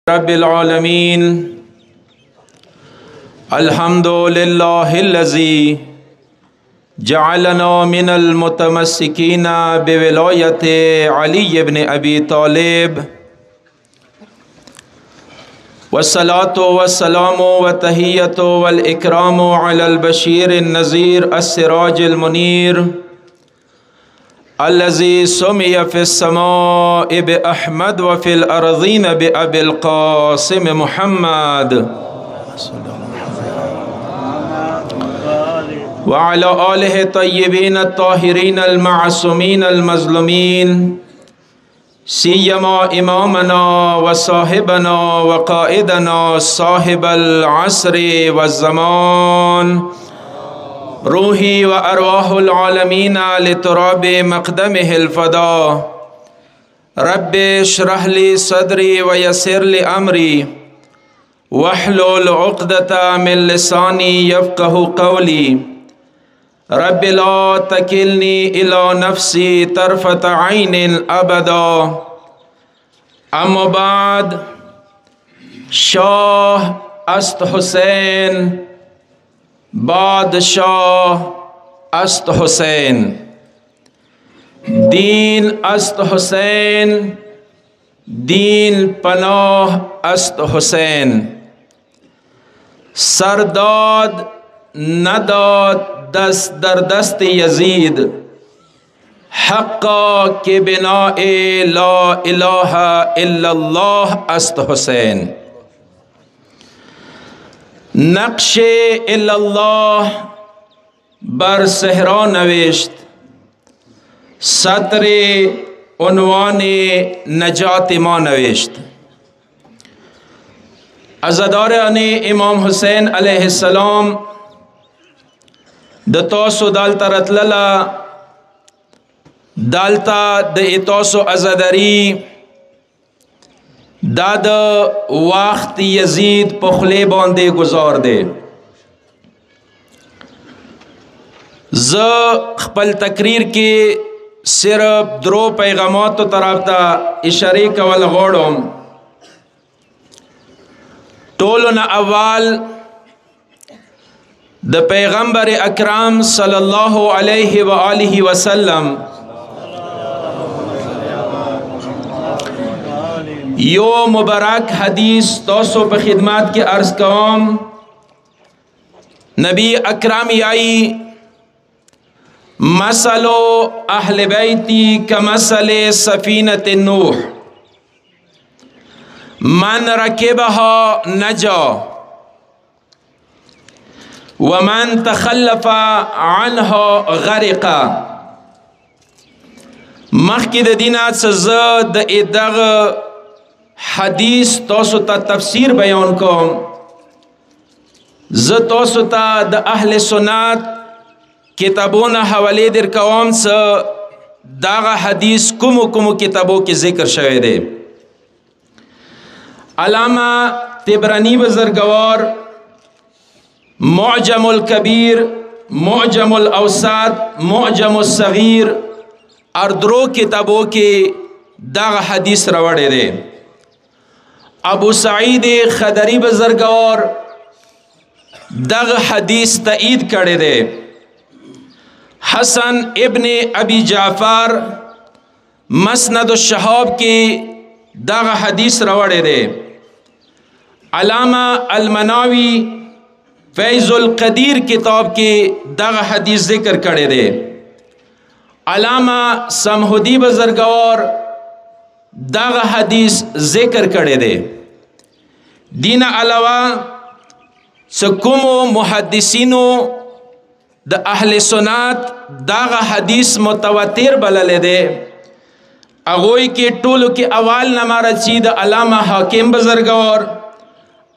رب العالمين الحمد لله الذي جعلنا من المتمسكين بولاية علي بن أبي طالب والصلاة والسلام والتحية والإكرام على البشير النذير السراج المنير الذي سمي في السماء بأحمد وفي الأرضين بأبي القاسم محمد وعلى آله الطيبين الطاهرين المعصومين المظلومين سيما إمامنا وصاحبنا وقائدنا صاحب العصر والزمان روحي وأرواح العالمين لتراب مقدمه الفداء رب اشرح لي صدري ويسر لي أمري واحلل عقدة من لساني يفقه قولي رب لا تكلني إلى نفسي طرفة عين أبدا. أما بعد، شاه است حسین بادشاہ است حسین، دین است حسین، دین پناہ است حسین، سرداد نداد دست در دست یزید حقا کے بنا لا الہ الا اللہ است حسین. نقش الا اللہ بر صحرا نوشت، سطر عنوان نجات ما نوشت. عزاداران امام حسین علیہ السلام د تاسو دالتا رتللا دالتا د تاسو عزاداری دا د وقت یزید پخلی باندې گزار دے. ز خپل تقریر کې صرف درو پیغامات طرف ته اشاره کول غواړم. ټولو نه اول د پیغمبر اکرم صلی الله علیه و آله وسلم یو مبارک حدیث تاسو په خدمات کې عرض کوم. نبی اکرم آئی مثل اہل بیتی کمثل سفینۃ نوح من رکبها نجا ومن تخلف عنها غرقا. مخکې د دینات څخه د دغه حدیث تاسو ته تفسیر بیان کوم. زه تاسو ته د اهل سنت کتابونه حواله در کوم څه دغه حدیث کوم کتابو کې ذکر شوی دی. علامہ طبرانی بزرگوار معجم الکبیر، معجم الاوسط، معجم الصغیر اردرو کتابو کې دغه حدیث راوړی دی. ابو سعید خدری بزرگوار دغه حدیث تایید کړی دی. حسن ابن ابی جعفر مسند الشهاب کې دغه حدیث راوړی دی. علامہ المناوی فیض القدیر کتاب کې دغه حدیث ذکر کړی دی. علامہ سمہودی بزرگوار دغه حدیث ذکر کړی دی. دین علاوه سکومو محدثینو د اهل سنت دغه حدیث متواتر بللی دی. اغوی کې ټولو کې اول نمبر چې د علامہ حاکم بزرگوار،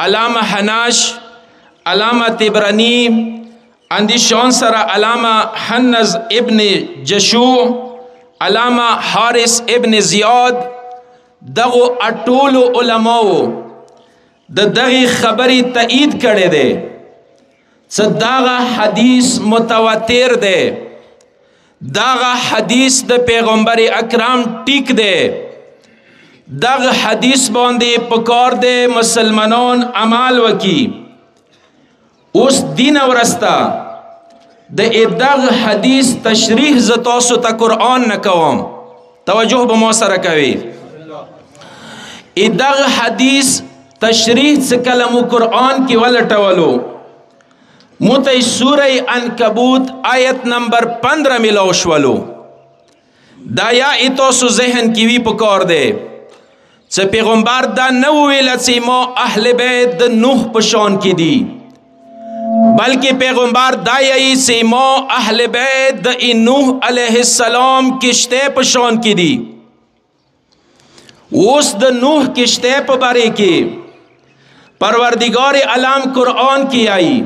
علامہ حناش، علامہ طبرانی اندیشان سره علامہ حنز ابن جشوع، علامہ حارث ابن زیاد دغو اټولو علماو د دغی خبری تایید کړي دی. صداغه حدیث متواتر دی. دغه حدیث د پیغمبر اکرم ټیک دی. دغ حدیث باندې پکار دے مسلمانان عمل وکی. اوس دین ورستا د دغ حدیث تشریح ز تاسو ته قرآن نه کوم، توجه به ما سره کوي. دغ حدیث تشریح څه کلمو قرآن کې ولټولو مته سوره عنکبوت آیت نمبر 15 ملاو شولو. دا یا تاسو ذهن کې وی پکار دی چې پیغمبر دا نو ویل چې ما اهل بیت د نوح په شان کې دي، بلکې پیغمبر دا یی چې ما اهل بیت د نوح علیه السلام کشته په شان کې دي. اوس د نوح کشته په باره کې پروردگار عالم قرآن کی آئی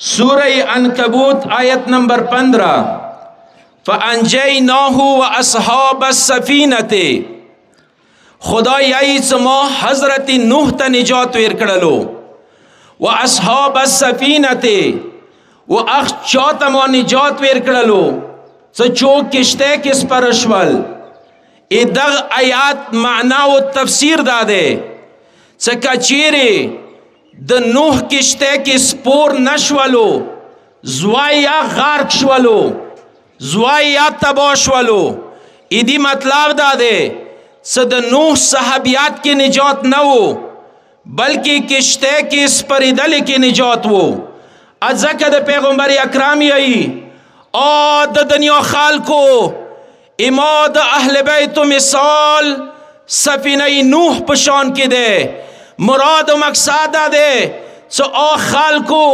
سورہ عنکبوت آیت نمبر 15 فانجیناه و اصحاب السفینه. خدا یای ما حضرت نوح ته نجات ورکړلو و اصحاب السفینه و اخ چاته ما نجات ورکړلو څه چوک کشته کې سپرشول. دغ آیات معنا و تفسیر داده څه کچیره د نوح کشته کې سپور نشولو، زوایا غرق شولو، زوایا تباه شولو. ایدی مطلب داده څه د نوح صحابیات کې نجات نه وو، بلکې کشته کې سپریدل کې نجات وو. ځکه د پیغمبر اکرم یې د دنیا خلکو اما د اهل بیت مثال سفینه نوح په شان کې ده. مراد و مقصد ده څه خلکو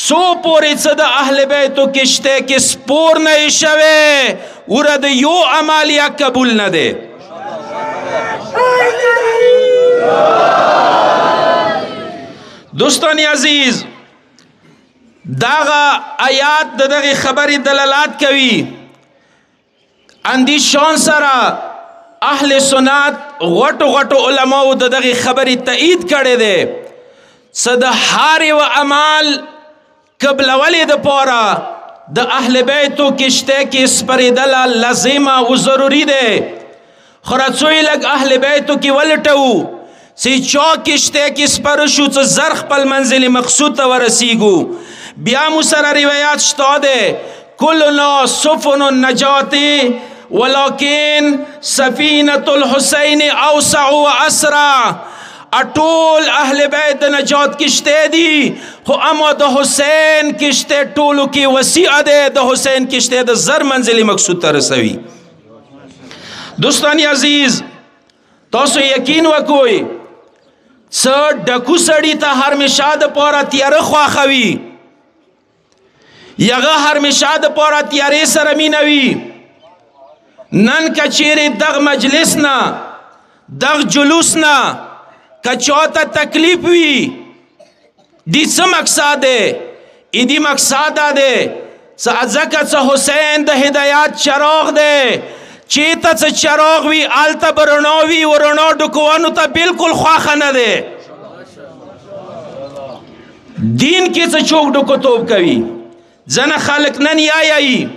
څو پورې څه د اهل بیت کشته کې سپور نه شوه ورته یو عمل یا قبول نه ده. دوستان عزیز داغه آیات دغه خبرې دلالت کوي. اندی شان سره اهل سنت غټو غټو علماء دغه خبرې تایید کړي دي څه د هر یو عمل قبل ولې د پاره د اهل بیتو کشته کې سپریدل لازمه او ضروری ده. خرڅوی لګ اهل بیتو کې ولټو سی چا کشته کې سپرشو څه زرخ پل منزل مقصود ته ورسیګو. بیا مسره روایت شته ده کلنا سفن النجات ولكن سفینة الحسین اوسع و اسرع. اټول اهل بیت نجات کشته دي خو اما د حسین کشته ټولو کې وسیع ده، د حسین کشته د زر منزل مقصود ته رسوي. دوستان عزیز تاسو یقین وکوئ څه ډکو سړی ته هرمشه د پاره تیاره خواخوي، یغه هرمشه د پاره تیارې سره مینوي. نن کچیرې دغ مجلس نه دغ جلوس نه کچاته تکلیف وي دی څه مقصد ده؟ ایدی مقصد ده ځکه څه حسین د هدایت چراغ ده، چیتا څه چراغ وی آلته برنا وی ورنا ډکوانو ته بالکل خواخه نه ده. دین کې څه چوک ډکو توب کوي. ځنه خلق نن یایي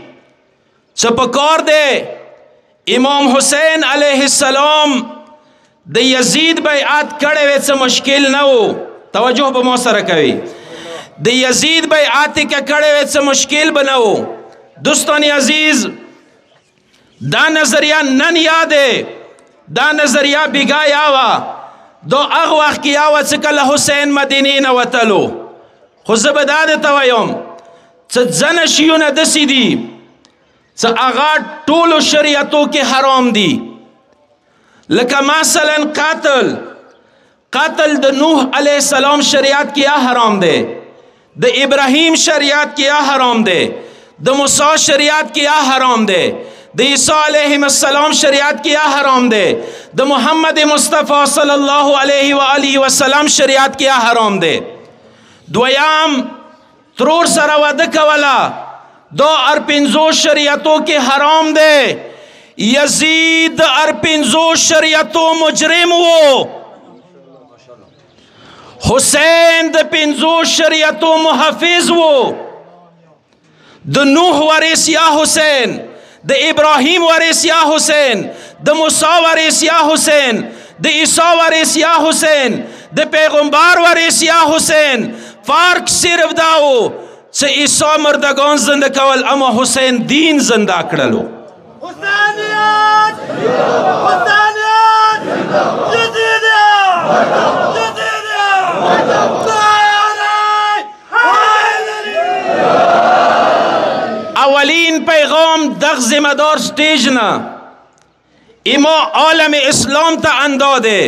څه پکار ده امام حسین علیه السلام د یزید بیعت کړي وې څه مشکل نه وو. توجه به ما سره کوي. د یزید بیعت کې کړي وې څه مشکل بناو. دوستان عزیز دا نظریه نن یاده، دا نظریه بیگا یاوا دو اغ وقت کی یاوا څه کله حسین مدینه نه وتلو. خو زه به دا درته وایم څه ځنه شیونه داسې دي څه هغه ټولو شریعتو کې حرام دي. لکه مثلا قتل د نوح علیه السلام شریعت کې حرام ده، د ابراهیم شریعت کې حرام ده، د موسی شریعت کې حرام ده، د عیسی علیه السلام شریعت کې حرام ده، د محمد مصطفی صلی الله علیه و آله و سلم شریعت کې حرام ده. دویم ترور سره واده کولا دو ارپنزو شریعتو کې حرام ده. یزید ارپنزو شریعتو مجرم وو، حسین د پنزو شریعتو محافظ وو. د نوح وارث یا حسین، د ابراهیم وارث یا حسین، د موسی وارث یا حسین، د عیسی وارث یا حسین، د پیغمبر وارث یا حسین. فرق صرف داو چې عیسی مردگان زنده کول اما حسین دین زنده کړلو. حسینیت حسینیت یزیدیت اولین پیغام دغ ذمہدار سٹیج نا اما عالم اسلام تا انداده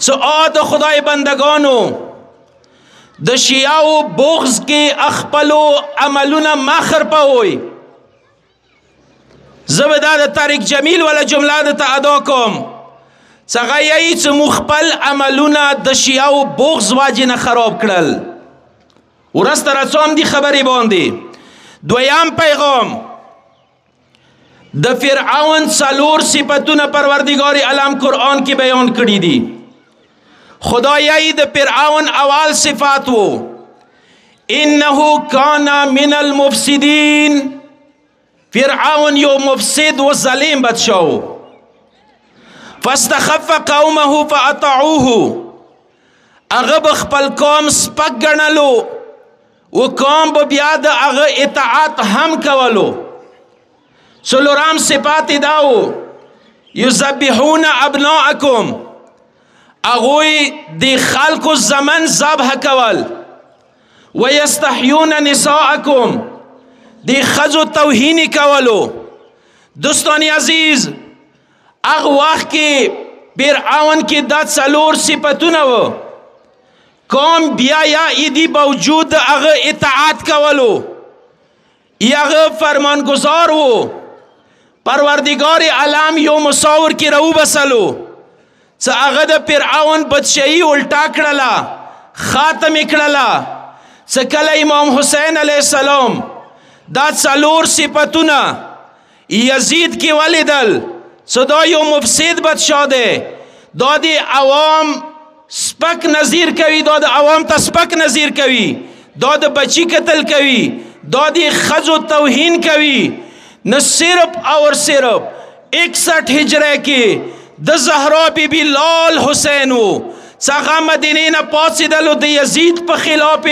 سو آد خدای بندگانو د شیعو بغض کے اخپلو عملونا مخر پاوئی. زبدا د طارق جمیل والا جمله تا ادا کوم څنګه یی چې مخبل عملونه د شیعو بغض واجنه خراب کړل. ورسته راڅوم دی خبرې باندې. دویم پیغام د فرعون څلور صفاتونه پروردگار عالم قرآن کې بیان کړي دي. خدایي د فرعون اول صفات وو انه کان من المفسدین. فرعون یو مفسد و ظالم بادشاہ فاستخف قومه فاطاعوه. هغه خپل قوم سپک ګڼلو و قوم به بیا د هغه اطاعت هم کولو. څلورم صفات داو یذبحون ابناءکم. هغوی د خلکو زمن ذبح کول و یستحیون نساءکم. دی خزو توهینی کولو. دوستانی عزیز اغ وقت کی فرعون کی دا څلور صفتونه و قوم بیا یا ایدی باوجود اغ اطاعت کولو یا اغ فرمان گزار و پروردگار عالم یو مصور کی رو بسلو څه اغ د فرعون بدشاہی الٹا کړلا خاتم کړلا. څه کله امام حسین علیہ السلام دا څلور صفتونه یزید کی ولیدل صدا یو مفسد بادشاہ دے دا دی عوام سپک نظیر کوي، دا د عوام ته سپک نظیر کوي، دا د بچی قتل کوي، دا دی خزو توہین کوي. نہ صرف اور صرف 61 ہجرے کی د زہرا بی بی لال حسین څنګه مدینې نه پاسېدلو د یزید په خلاف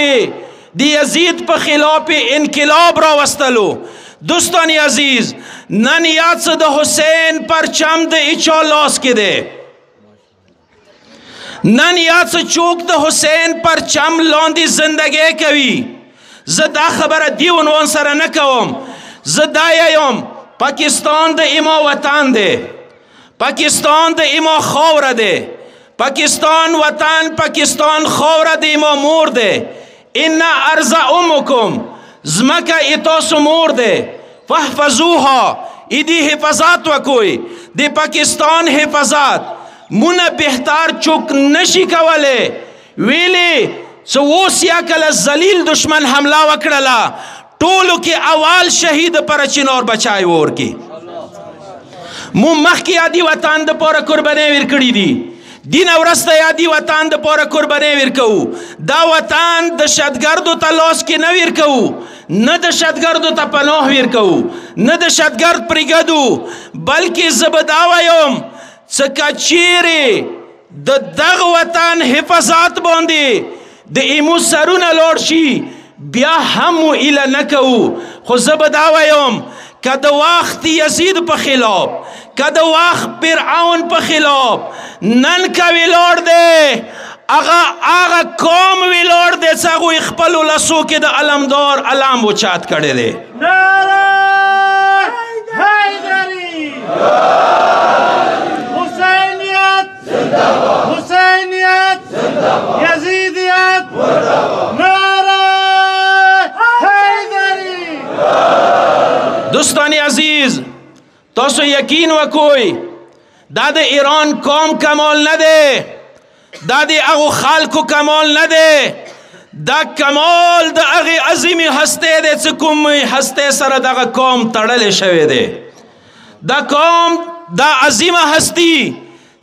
دی یزید په خلاف انقلاب را وستلو. دوستانی عزیز نن یاد څه د حسین پرچم د اچا لاس کې دی. نن یاد څه چوک د حسین پرچم لاندې زندگی کوي. زه دا خبره دی عنوان سره نه کوم. زه دا یم پاکستان د اما وطن دی، پاکستان د اما خاوره دی، پاکستان وطن پاکستان خاوره د اما مور دی. ان ارض امکم زمکه ایتاسو مور دی فاحفظوها ایدی حفاظت وکوی. دی پاکستان حفاظت مونه بهتر چوک نشی کوله ویلی سو اوس یا کله ذلیل دشمن حمله وکړله ټولو کې اول شهید پر چنور بچای ور کی مو مخکې یادی وطن د پوره قرباني ورکړي دي. دین ورسته یادی وطن د پوره قرباني ورکو. دا وطن د شتګردو ته لاس کې نه ورکو، نه د شتګردو ته پناه ورکو، نه د شتګرد پرېږدو، بلکې زه به دا وایم څه که چیرې د دغه وطن حفاظت باندې د ایمو سرونه لوړ شي بیا هم مو ایله نه کوو. خو زه به دا وایم که د وخت یزید په خلاف، که د وخت فرعون په خلاف نن که ویلوړ دی هغه قوم ویلوړ دی چې هغوی خپلو لاسو کې د علمدار علم اوچت کړی دی. نعره حیدری حسینیت حسینیت یزیدیت نعره حیدری. دوستانی عزیز تاسو یقین وکوی دا د ایران قوم کمال نده، دا د هغو خلکو کمال نده، دا کمال د هغې عظیمې هستې دی چې کومې هستې سره دغه قوم تړلی شوی دی. دا قوم دا عظیمه هستی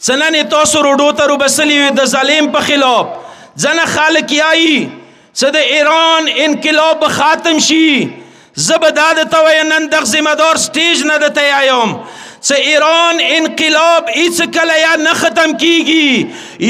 چې نن تاسو روډو ته روبسلي وي د ظالم په خلاف. ځنه خلک یایي چې د ایران انقلاب به ختم شي. زه به دا درته وایم نن دغه ذمهدار سټیج نه درته یایم څه ایران انقلاب هیڅ کله یا نه ختم کیږي.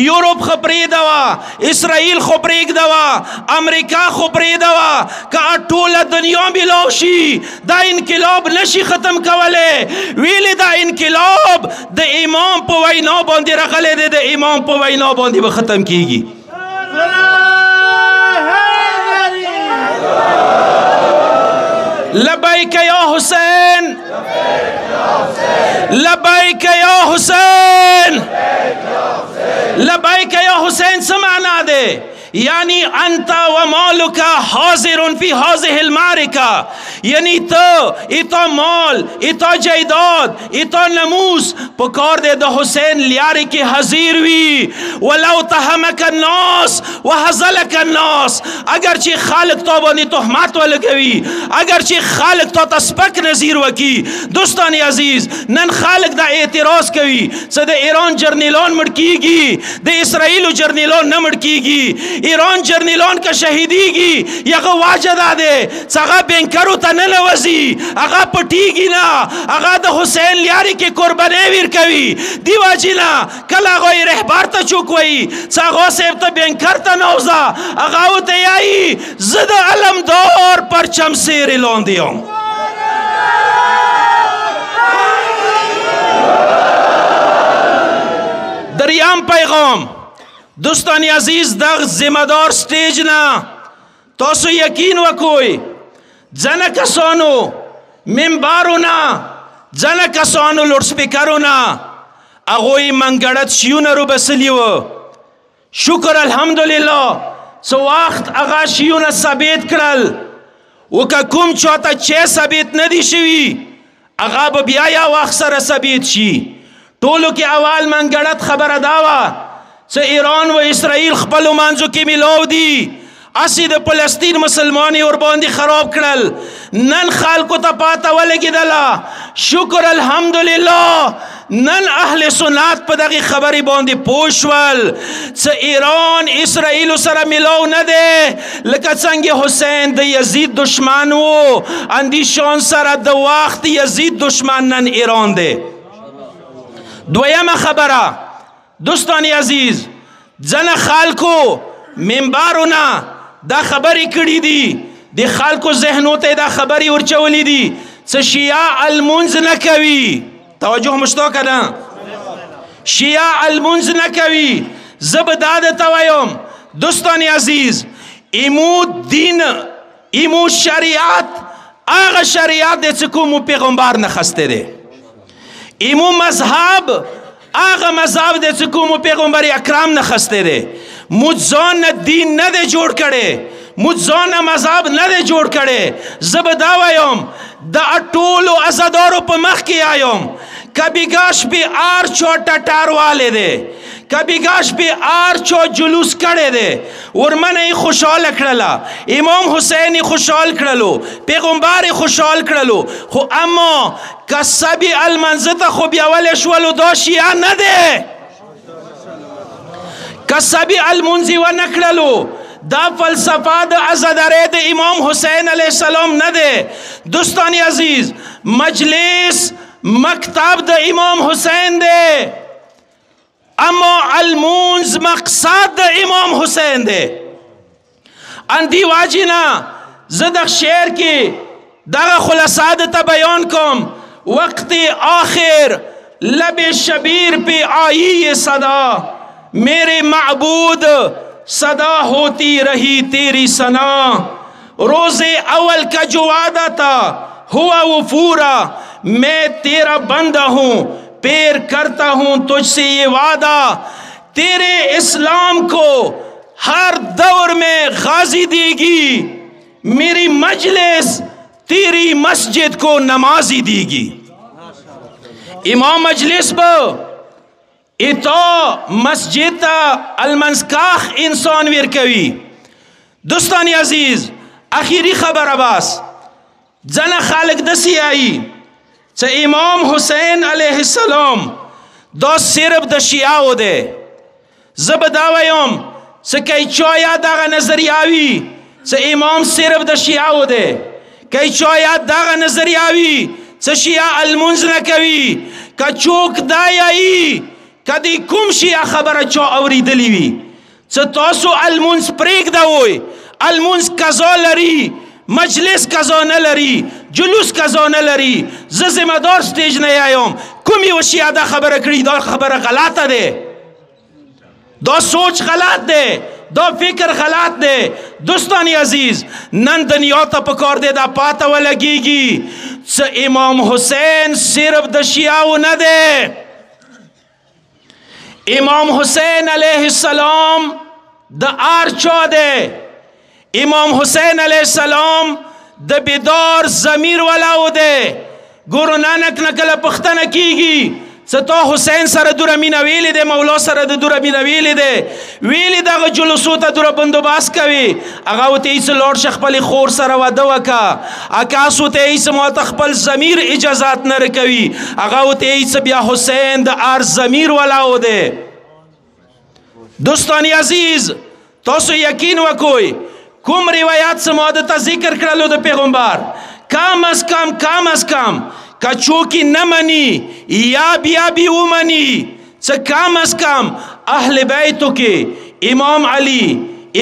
یورپ خو پرېږدوه، اسرائیل خو پرېږدوه، امریکا خو پرېږدوه، که ټوله دنیا میلاو شي دا انقلاب نشي ختم کولی. ویلې دا انقلاب د امام په وینا باندې راغلی دی، د امام په وینا باندې به ختم کیږي. لبیک یا حسین، لبیک یا حسین، لبیک یا حسین څه معنا دی؟ یعنی انت و مالک حاضر فی هذه المعرکه، یعنی تو ایتا مال، ایتا جیداد، ایتا نموس پکار دے د حسین لیاری کی حضیر وی. ولو تهمک الناس و حزلک الناس، اگرچہ خالق تو باندې تهمت ولګوي، اگرچہ خالق تو تسپک نظیر وکی. دوستان عزیز نن خالق دا اعتراض کوي څه د ایران جرنیلان مړ کیږي، د اسرائیل جرنیلان نه مړ کیږي. ایران جرنیلان کا شهیدیږي یغه واجدا ده څنګه بنکرو ته نه لوزي، هغه پټیږي نه، هغه د حسین لیاری کې قرباني ور کوي. دی واجینا کله غوي رهبر ته چوکوي څنګه سیب ته بنکر ته نوزا، هغه وته یای زد علمدار پرچم سیر لاندیم. دریام پیغام دوستان عزیز دا ذمہدار سٹیج نا تاسو یقین وکوی زنه کسانو منبارو نا زنه کسانو لوڈ سپیکرو نا اغوی منگڑت شیون رو بسلیو. شکر الحمدللہ سو وقت اغا شیون ثابت کرل وکا کم چوتا چه ثابت ندی شوی اغا بیا یا وقت سر ثابت شی. ټولو کې اول منگڑت خبر داوا څه ایران و اسرائیل خپلو منځو کې میلاو دي، اسی د فلسطین مسلمانی ور باندې خراب کړل. نن خلکو ته پاته ولګېدله. شکر الحمدلله نن اهل سنت په دغه خبرې باندې پوه شول څه ایران اسرائیل سره میلاو نه دی، لکه څنګه حسین د یزید دشمن و اندیشان سره د وخت یزید دشمن نن ایران دی. دویمه خبره دوستان عزیز زن خالکو منبارونه دا خبری کړی دي، د خالکو ذهنو ته دا خبری ورچولی دي څه شیعه المنز نه کوي. توجه مشتو کنه، شیعه المنز نه کوي. زب دا درته وایم دوستان عزیز ایمو دین ایمو شریعت هغه شریعت دی چې کومو پیغمبر نه خسته دی. ایمو مذهب آغا مذہب دے سکومو پیغمبر اکرام نہ خستے دے. مجھزان نہ دین نہ دے جوڑ کڑے، مجھزان نہ مذہب نہ دے جوڑ کڑے. زب داوائیم دا اٹولو ازادارو پا مخ کی آئیم کبھی گاش پی آر چو ٹٹار والے دے، کبھی گاش پی آر چو جلوس کڑے دے. ورمن ای خوشحال کڑلا، امام حسین خوشحال کڑلو، پیغمبر خوشحال کڑلو، خو اما کسبی المنزت خو بیاولش ولو دا شیعه نده، کسبی المنزی و نکڑلو دا فلسفه دا ازاداره دا امام حسین علیہ السلام نده. دوستانی عزیز مجلس مکتب دا امام حسین دے، اما المنز مقصد دا امام حسین دے. اندی واجینا زدق شعر کی دا خلاصہ دا بیان کم. وقت آخر لب شبیر پہ آئی یہ صدا، میرے معبود صدا ہوتی رہی تیری ثنا. روز اول کا جو وعدہ تھا ہوا وہ پورا، میں تیرا بندہ ہوں پیر کرتا ہوں تجھ سے یہ وعدہ. تیرے اسلام کو ہر دور میں غازی دے گی، میری مجلس تیری مسجد کو نمازی دے گی. امام مجلس با اتا مسجد تا المنسکاخ انسان ورکوی. دوستانی عزیز اخیری خبر عباس زن خالق دسی آئی چا امام حسین علیہ السلام دا صرف دا شیعاو دے. زب داویم چا کئی چویا داغا نظریاوی چا امام صرف دا شیعاو دے، کئی چویا داغا نظریاوی چا شیعہ المنز نکوی، که چوک دا یایي که دی کوم شي خبره چا اوریدلی وي څه تاسو المونځ پرېږدوئ المونځ قضا لري مجلس قضا نه لري جلوس قضا نه لري زه ذمه دار سټیج نه یایم کوم یو شي دا خبره کړي دا خبره غلطه ده دا سوچ غلط ده دا فکر غلط ده دوستان عزیز نن دنیا ته پکار ده دا پاته ولګیږي څه امام حسین صرف د شیعو نه ده امام حسین علیه السلام د آرچا ده امام حسین علیه السلام د بیدار ضمیر ولاو ده ګورو نانک نه کله پښتنه کیږي څه تا حسین سره دوره مینه ویلې ده مولا سره د دوره مینه ویلې ده ویلې دغه جلوسو ته دوره بندوبست کوي هغه ورته ایسه لاړ شه خپلې خور سره واده وکړه اکاسو ته ایسه ماته خپل ضمیر اجازات نه رکوي هغه ورته ایسه بیا حسین د ار ضمیر ولاو ده دوستان عزیز تاسو یقین وکوئ کوم روایات سما د ذکر کړلو د پیغمبر کم از کم کچوکی نمانی یا بیا بی ومنی څه کم از کم اهل بیتو کې امام علی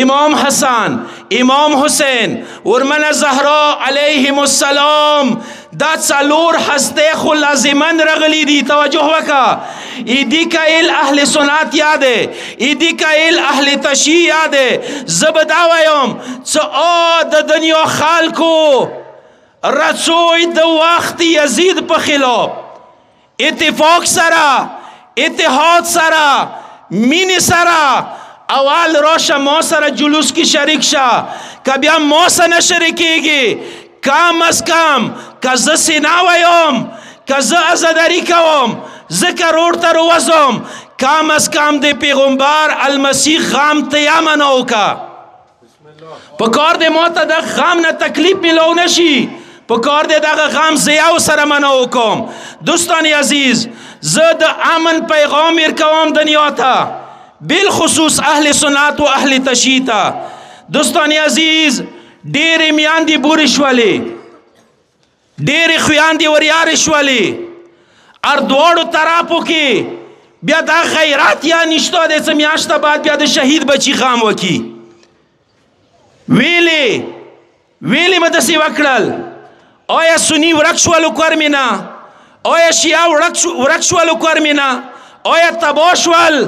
امام حسن امام حسین ورمنه زهرا علیهم السلام دا څلور هسته خو لازمن رغلی دي توجه وکا ایدی کایل اهل سنت یاده ایدی کایل اهل تشیع یاده زبدا وایم څه د دنیا خلکو رسوی د وخت یزید په خلاف اتفاق سره اتحاد سره مین سره اول راشه ما سره جلوس کی شریک شه که بیا ما سره نشریکیږي کم از کم که زه سینا ویم که زه عزاداری کوم زه کرور ته روزم کم از کم د پیغمبر المسیح غم ته یمن وکړه په کار د ما ته د غم نه تکلیف میلاو نشي په کار د دغه غم زه یو سره منو کوم دوستان عزیز زه د امن پیغام ورکوم دنیا ته بالخصوص اهل سنت و اهل تشیع ته دوستان عزیز ډېرې میاندې بورې شولې ډېرې خویندې وریارې شولې هر دواړو طرفو کې بیا دا غیرت یا نشته دی څه میاشته بعد بیا د شهید بچي غم وکړي ویلې مې داسې وکړل آیا سنی ورک شولو کرمینا آیا شیعه ورک شولو کرمینا آیا تباه شول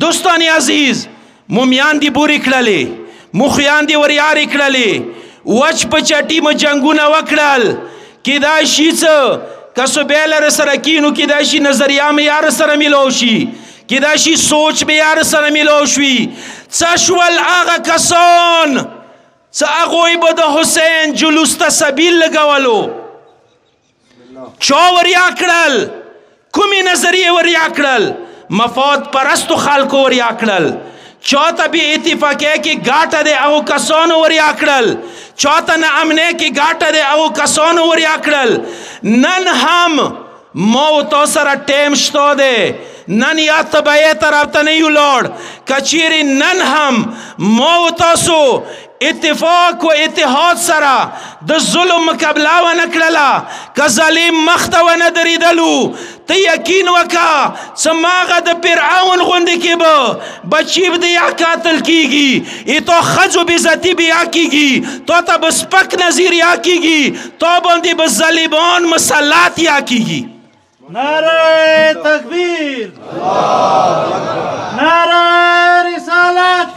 دوستان عزیز مو میاندې بورې کړلې مو خویندې وریارې کړلې وچ په چټي مو جنګونه وکړل کیدای شي څه که صوبې لره سره کینو کیدای شي نظریه مې یار سره میلاو شي کیدای شي سوچ مې یار سره میلاو شوي څه شول هغه کسان څه هغوی به د حسین جلوس ته سبیل لګولو چا وریا کړل کومې نظریې وریا کړل مفاد پرستو خلکو وریا کړل چاته بی اتفاقی کی گاٹا دے او کسانو وریا کړل چاته نه امنه کی گاٹا دے او کسانو وریا کړل نن هم مو تو سره ټیم شته ده نن یا تبعه طرف ته نه یو لوړ کچيري نن هم مو تاسو اتفاق و اتحاد سره د ظلم مقابله و نکړه که ظالم مخته و نه دریدلو ته یقین وکا سماغه د فرعون غوندې کې به بچی به یا قاتل کیږي ای تو خځو به عزت بیا کیږي تو ته به سپک نظیر یا کیږي تو باندې به ظالمان مسلط یا کیږي نعره تکبیر نعره رسالت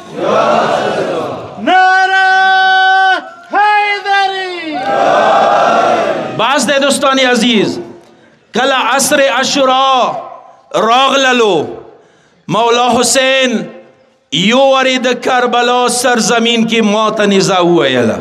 نعره حیدری باز ده دوستان عزیز کل عصر عاشورا راغللو مولا حسین یو ورید کربلا سرزمین کی موت نزا ویلا